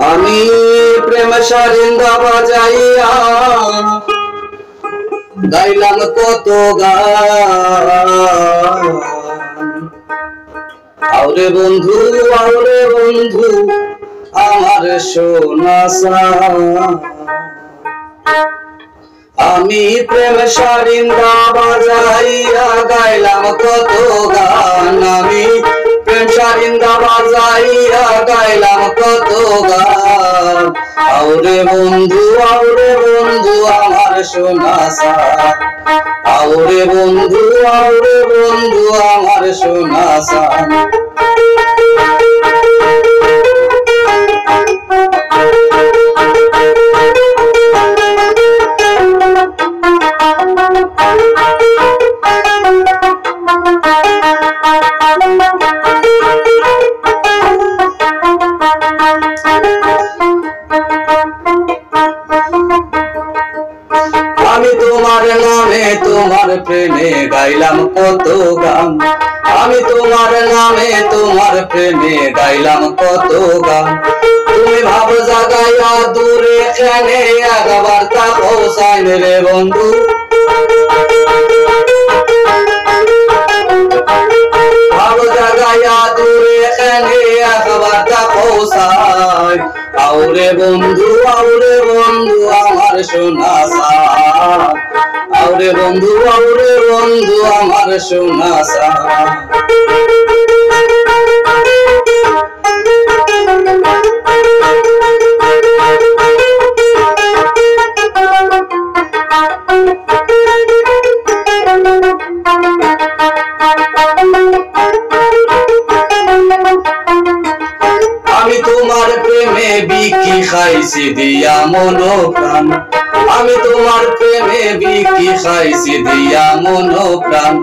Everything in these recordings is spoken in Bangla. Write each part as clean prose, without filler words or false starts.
আমি প্রেম সারিন্দা বাজাইয়া গাইলাম কত গান। আউরে বন্ধু আমার সোনা সান। আমি প্রেম সারিন্দা বাজাইয়া গাইলাম কত গান। আমি প্রেম সারিন্দা বাজাইয়া গাইলাম কত গান। আউরে বন্ধু আমার সোনা সান। আউরে বন্ধু আমার সোনা সান। আমি তোমার নামে তোমার প্রেমে গাইলাম কত গান। আমি তোমার নামে তোমার প্রেমে গাইলাম কত গান। তুমি ভাব জাগাইয়া দূরে এখানে একবার তা পৌঁছাইন রে বন্ধু। ভাব জাগাইয়া দূরে এখানে একবার তা পৌঁছাই। আউরে বন্ধু আমার সোনা সান। আউরে বন্ধু আমার সোনা সান। আমি তোমার প্রেমে বিকি খাইছি দিয়া মন প্রাণ। আমি তোমার প্রেমে বিকি খাইছি দিয়া মন প্রাণ।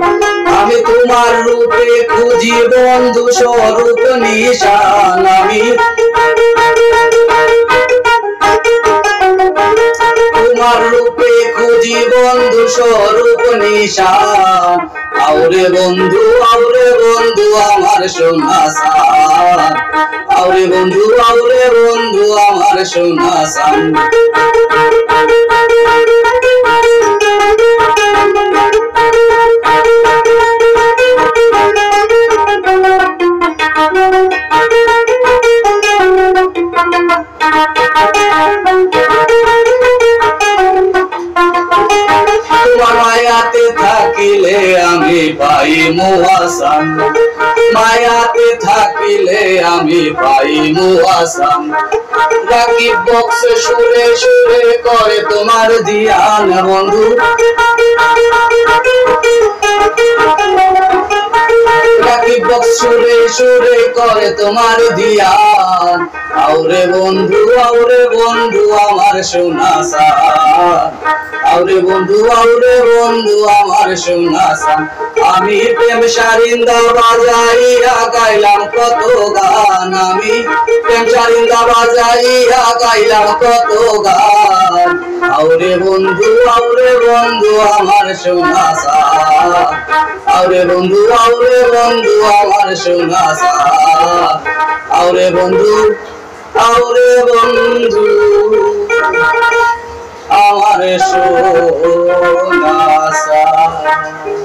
আমি তোমার রূপে খুঁজি বন্ধু স্বরূপ নিশান। আমি তোমার রূপে খুঁজি বন্ধু স্বরূপ নিশান। আউরে বন্ধু আমার সোনা সান। আউরে বন্ধু আমার সোনা সান। তোমার মায়াতে থাকিলে আমি পাই মুআসান। মায়াতে থাকিলে আমি পাই মুআসান। রাকিব বক্স সুরে সুরে করে তোমার ধ্যান বন্ধু। রাকিব বক্স সুরে সুরে করে তোমার ধ্যান। আউরে বন্ধু আমার সোনা সান। আউরে বন্ধু আমার সোনা সান। আমি প্রেম সারিন্দা বাজাইয়া গাইলাম কত গান। আমি প্রেম সারিন্দা বাজাইয়া গাইলাম কত গান। আউরে বন্ধু আমার সোনা সান। আউরে বন্ধু আমার সোনা সান। আউরে বন্ধু আমার সোনা সান।